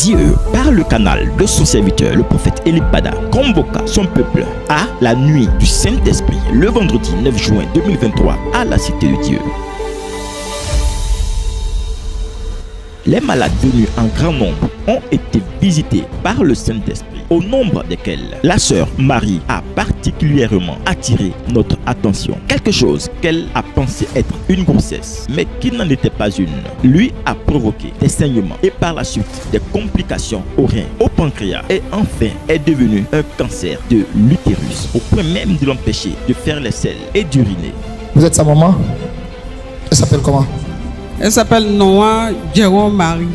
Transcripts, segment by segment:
Dieu, par le canal de son serviteur, le prophète Elipada, convoqua son peuple à la nuit du Saint-Esprit, le vendredi 9 juin 2023, à la Cité de Dieu. Les malades venus en grand nombre ont été visités par le Saint-Esprit, au nombre desquels la sœur Marie a particulièrement attiré notre attention. Quelque chose qu'elle a pensé être une grossesse, mais qui n'en était pas une, lui a provoqué des saignements et par la suite des complications au rein, au pancréas et enfin est devenu un cancer de l'utérus, au point même de l'empêcher de faire les selles et d'uriner. Vous êtes sa maman? Elle s'appelle comment? Elle s'appelle Noah Jérôme Marie.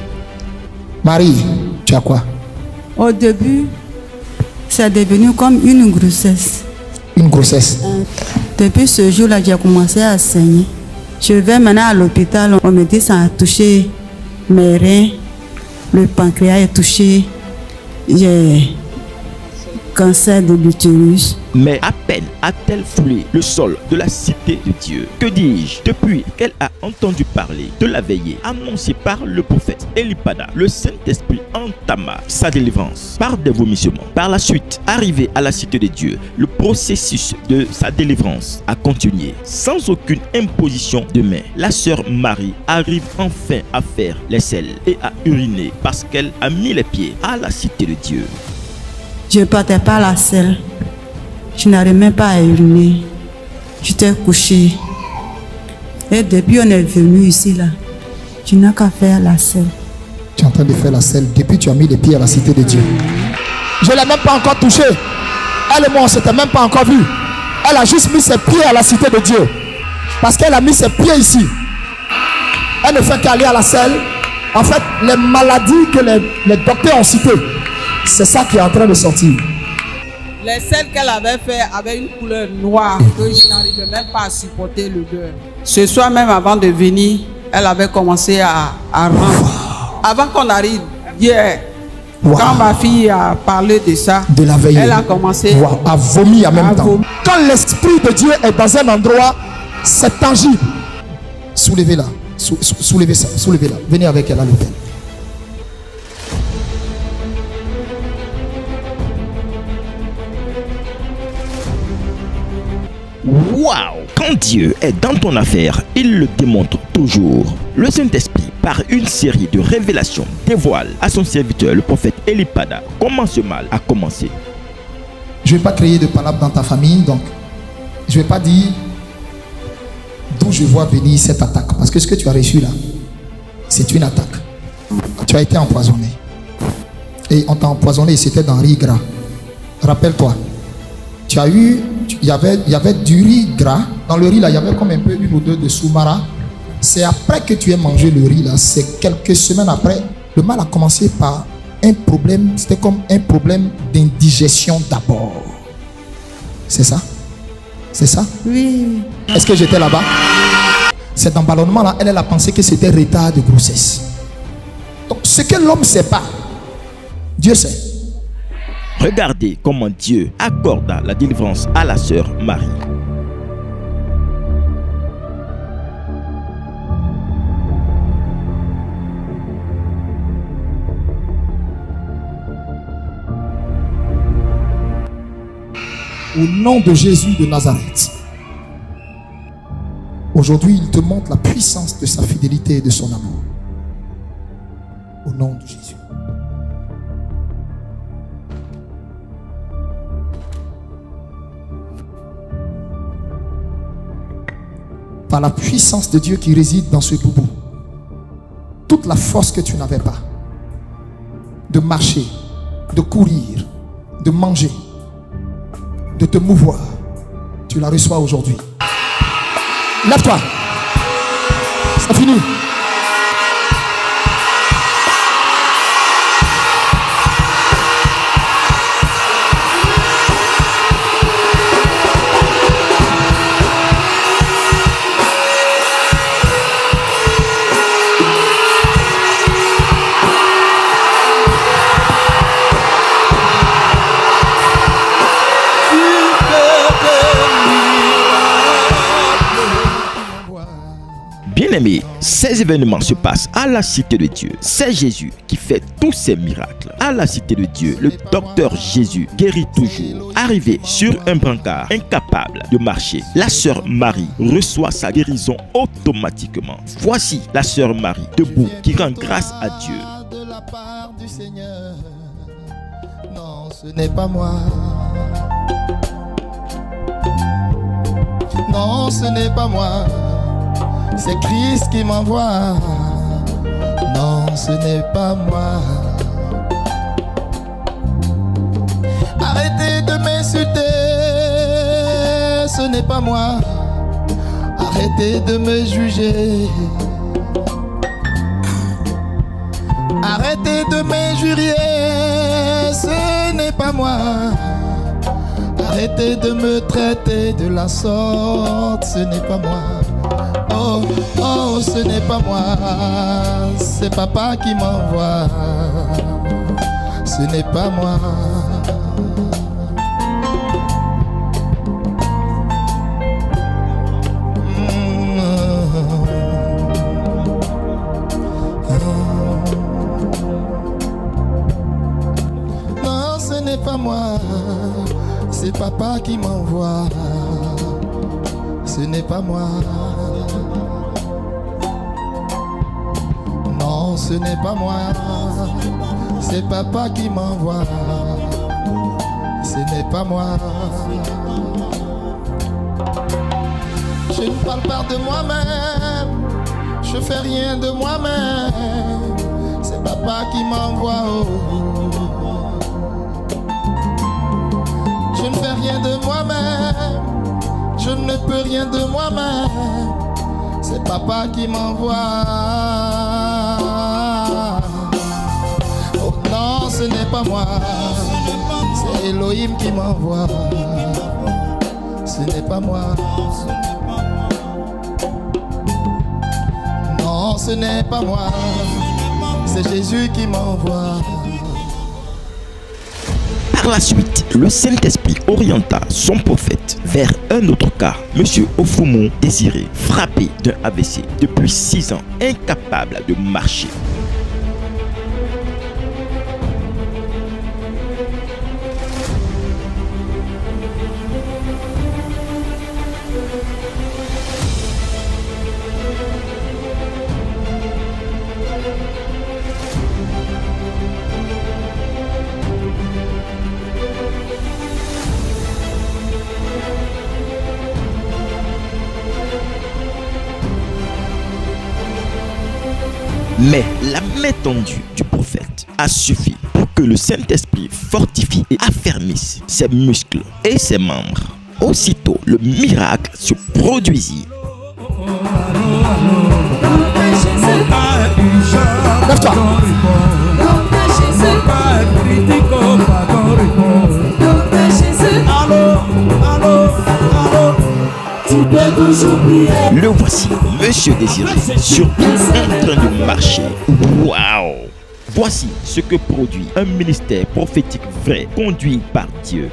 Marie, tu as quoi? Au début, c'est devenu comme une grossesse. Une grossesse? Depuis ce jour-là, j'ai commencé à saigner. Je vais maintenant à l'hôpital, on me dit que ça a touché mes reins, le pancréas est touché, j'ai cancer de l'utérus. Mais à peine a-t-elle foulé le sol de la Cité de Dieu, que dis-je, depuis qu'elle a entendu parler de la veillée annoncée par le prophète Elipada, le Saint-Esprit entama sa délivrance par des vomissements. Par la suite, arrivé à la Cité de Dieu, le processus de sa délivrance a continué sans aucune imposition de main. La sœur Marie arrive enfin à faire les selles et à uriner parce qu'elle a mis les pieds à la Cité de Dieu. Je ne partais pas à la selle. Je n'arrivais même pas à uriner. J'étais couchée. Et depuis on est venu ici là, tu n'as qu'à faire la selle. Tu es en train de faire la selle depuis que tu as mis les pieds à la Cité de Dieu. Je ne l'ai même pas encore touché. Elle et moi on ne s'était même pas encore vu. Elle a juste mis ses pieds à la Cité de Dieu. Parce qu'elle a mis ses pieds ici. Elle ne fait qu'aller à la selle. En fait, les maladies que les docteurs ont citées, c'est ça qui est en train de sortir. Les selles qu'elle avait fait avaient une couleur noire que je n'arrivais même pas à supporter l'odeur. Ce soir même avant de venir, elle avait commencé à rendre. Avant qu'on arrive hier, quand ma fille a parlé de ça, de la veille, elle a commencé à vomir en même temps. Quand l'Esprit de Dieu est dans un endroit, c'est tangible. Soulevez-la, soulevez ça, soulevez-la. Venez avec elle à l'hôtel. Waouh! Quand Dieu est dans ton affaire, il le démontre toujours. Le Saint-Esprit, par une série de révélations, dévoile à son serviteur, le prophète Elipada, comment ce mal a commencé. Je ne vais pas créer de palabre dans ta famille, donc je ne vais pas dire d'où je vois venir cette attaque. Parce que ce que tu as reçu là, c'est une attaque. Tu as été empoisonné. Et on t'a empoisonné, c'était dans riz gras. Rappelle-toi, tu as eu... Il y avait du riz gras. Dans le riz là, il y avait comme un peu une odeur de soumara. C'est après que tu aies mangé le riz là, c'est quelques semaines après. Le mal a commencé par un problème. C'était comme un problème d'indigestion d'abord. C'est ça? C'est ça? Oui. Est-ce que j'étais là-bas? Cet emballonnement là, elle a pensé que c'était retard de grossesse. Donc ce que l'homme ne sait pas, Dieu sait. Regardez comment Dieu accorda la délivrance à la sœur Marie. Au nom de Jésus de Nazareth, aujourd'hui il te montre la puissance de sa fidélité et de son amour. Au nom de Jésus. Par la puissance de Dieu qui réside dans ce boubou, toute la force que tu n'avais pas de marcher, de courir, de manger, de te mouvoir, tu la reçois aujourd'hui. Lève-toi. C'est fini. Bien-aimé, Ces événements se passent à la cité de Dieu. C'est Jésus qui fait tous ces miracles. À la cité de Dieu, le docteur Jésus guérit toujours. Arrivé sur un brancard, incapable de marcher, la sœur Marie reçoit sa guérison automatiquement. Voici la sœur Marie debout qui rend grâce à Dieu. De la part du Seigneur, non, ce n'est pas moi. Non, ce n'est pas moi. C'est Christ qui m'envoie. Non, ce n'est pas moi. Arrêtez de m'insulter. Ce n'est pas moi. Arrêtez de me juger. Arrêtez de m'injurier. Ce n'est pas moi. Arrêtez de me traiter de la sorte. Ce n'est pas moi. Oh, oh, ce n'est pas moi, c'est papa qui m'envoie, ce n'est pas moi. Non, ce n'est pas moi, c'est papa qui m'envoie, ce n'est pas moi. Non, ce n'est pas moi, c'est papa qui m'envoie, ce n'est pas moi. Je ne parle pas de moi-même, je fais rien de moi-même, c'est papa qui m'envoie. Oh. Je ne fais rien de moi-même, je ne peux rien de moi-même, c'est papa qui m'envoie. Oh non, ce n'est pas moi, c'est Elohim qui m'envoie. Ce n'est pas moi. Non, ce n'est pas moi, c'est Jésus qui m'envoie. Par la suite, le Saint-Esprit orienta son prophète vers un autre cas, Monsieur Ofoumou Désiré, frappé d'un AVC depuis 6 ans, incapable de marcher. Mais la main tendue du prophète a suffi pour que le Saint-Esprit fortifie et affermisse ses muscles et ses membres. Aussitôt, le miracle se produisit. Lève-toi. Le voici, Monsieur Désiré, surtout en train de marcher. Waouh! Voici ce que produit un ministère prophétique vrai, conduit par Dieu.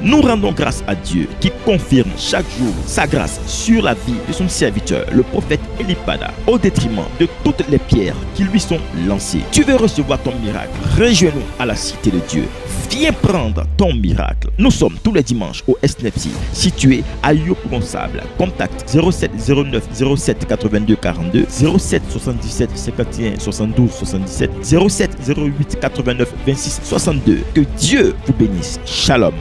Nous rendons grâce à Dieu qui confirme chaque jour sa grâce sur la vie de son serviteur, le prophète Elipada, au détriment de toutes les pierres qui lui sont lancées. Tu veux recevoir ton miracle? Rejoins-nous à la cité de Dieu. Viens prendre ton miracle. Nous sommes tous les dimanches au SNEPSI, situé à Yopougon-Sable. Contact 07 09 07 82 42, 07 77 51 72 77, 07 08 89 26 62. Que Dieu vous bénisse. Shalom.